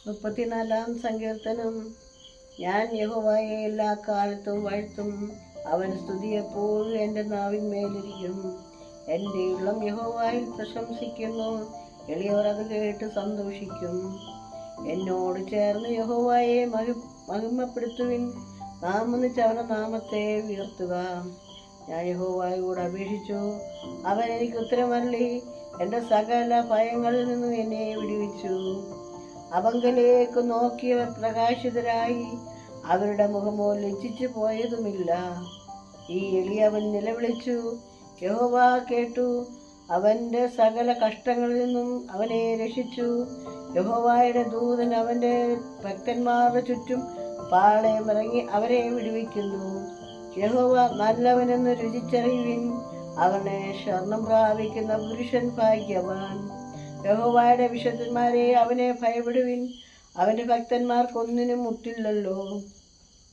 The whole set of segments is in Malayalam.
34 സങ്കീർത്തനം. ഞാൻ യഹോവയെ എല്ലാ കാലത്തും വാഴ്ത്തും. അവൻ സ്തുതി എപ്പോഴും എൻ്റെ നാവിന്മേലിരിക്കും. എൻ്റെ ഉള്ളം യഹോവയിൽ പ്രശംസിക്കുന്നു. എളിയവർ അത് കേട്ട് സന്തോഷിക്കും. എന്നോട് ചേർന്ന് യഹോവയെ മഹിമപ്പെടുത്തുവിൻ. നാം ഒന്നിച്ച് അവന്റെ നാമത്തെ ഉയർത്തുക. ഞാൻ യഹോവയോട് അപേക്ഷിച്ചു, അവൻ എനിക്ക് ഉത്തരമരുളി. എൻ്റെ സകല ഭയങ്ങളിൽ നിന്നും എന്നെ വിടുവിച്ചു. അവങ്കലേക്ക് നോക്കിയവർ പ്രകാശിതരായി. അവരുടെ മുഖമോ ലജ്ജിച്ചു പോയതുമില്ല. ഈ എളിയവൻ നിലവിളിച്ചു, യഹോവ കേട്ടു. അവൻ്റെ സകല കഷ്ടങ്ങളിൽ നിന്നും അവനെ രക്ഷിച്ചു. യഹോവയുടെ ദൂതൻ അവൻ്റെ ഭക്തന്മാരുടെ ചുറ്റും പാളയമിറങ്ങി അവരെ വിടുവിക്കുന്നു. യഹോവ നല്ലവനെന്ന് രുചിച്ചറിയുവിൻ. അവനെ ശരണം പ്രാപിക്കുന്ന പുരുഷൻ ഭാഗ്യവാൻ. യഹോവയുടെ വിശുദ്ധന്മാരെ അവനെ ഭയപ്പെടുവിൻ. അവൻ്റെ ഭക്തന്മാർക്കൊന്നിനും മുട്ടില്ലല്ലോ.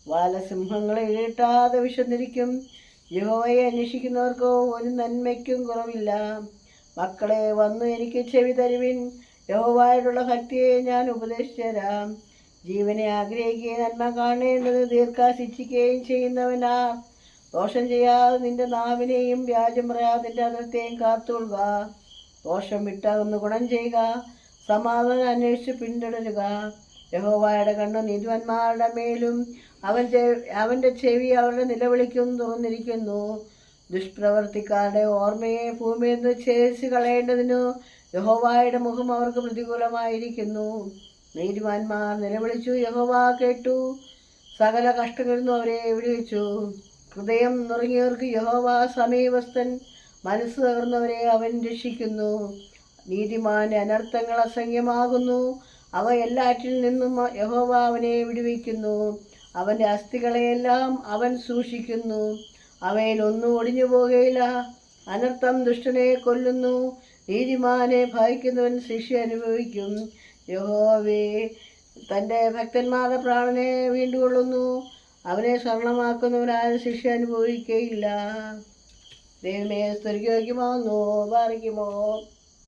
ബാലസിംഹങ്ങളെ ഇഴട്ടാതെ വിശന്നിരിക്കും. യഹോവയെ അന്വേഷിക്കുന്നവർക്കോ ഒരു നന്മയ്ക്കും കുറവില്ല. മക്കളെ, വന്നു എനിക്ക് ചെവി തരുവിൻ. യഹോവയോടുള്ള ഭക്തിയെ ഞാൻ ഉപദേശിച്ചു തരാം. ജീവനെ ആഗ്രഹിക്കുകയും നന്മ കാണേണ്ടത് ദീർഘാശിച്ചിക്കുകയും ചെയ്യുന്നവനാ. ദോഷം ചെയ്യാതെ നിന്റെ നാവിനെയും വ്യാജം പറയാതെ നിന്റെ അതിർത്തിയെയും കാത്തുകൊള്ളുക. ദോഷം വിട്ടകന്ന് ഗുണം ചെയ്യുക. സമാധാനം അന്വേഷിച്ച് പിന്തുടരുക. യഹോവയുടെ കണ്ണ് നീതിമാന്മാരുടെ മേലും അവൻ്റെ ചെവി അവരുടെ നിലവിളിക്കും തുറന്നിരിക്കുന്നു. ദുഷ്പ്രവർത്തിക്കാരുടെ ഓർമ്മയെ ഭൂമിയിൽ നിന്ന് ഛേദിച്ച് കളയേണ്ടതിനു യഹോവയുടെ മുഖം അവർക്ക് പ്രതികൂലമായിരിക്കുന്നു. നീതിമാന്മാർ നിലവിളിച്ചു, യഹോവ കേട്ടു. സകല കഷ്ടങ്ങളിൽ നിന്നും അവരെ വിടുവിച്ചു. ഹൃദയം നുറുങ്ങിയവർക്ക് യഹോവ സമീപസ്ഥൻ. മനസ്സ് തകർന്നവരെ അവൻ രക്ഷിക്കുന്നു. നീതിമാന്റെ അനർത്ഥങ്ങൾ അസംഖ്യമാകുന്നു. അവ എല്ലാറ്റിൽ നിന്നും യഹോവ അവനെ വിടുവിക്കുന്നു. അവൻ്റെ അസ്ഥികളെയെല്ലാം അവൻ സൂക്ഷിക്കുന്നു. അവയിൽ ഒന്നും ഒടിഞ്ഞു പോകുകയില്ല. അനർത്ഥം ദുഷ്ടനെ കൊല്ലുന്നു. നീതിമാനെ ഭയക്കുന്നവൻ ശിക്ഷ അനുഭവിക്കും. യഹോവേ തൻ്റെ ഭക്തന്മാരുടെ പ്രാണനെ വീണ്ടുകൊള്ളുന്നു. അവനെ സ്വർണമാക്കുന്നവരാരും ശിക്ഷ അനുഭവിക്കുകയില്ല. ദൈവമേ സ്തുതിക്കുമോ, പാറിക്കുമോ.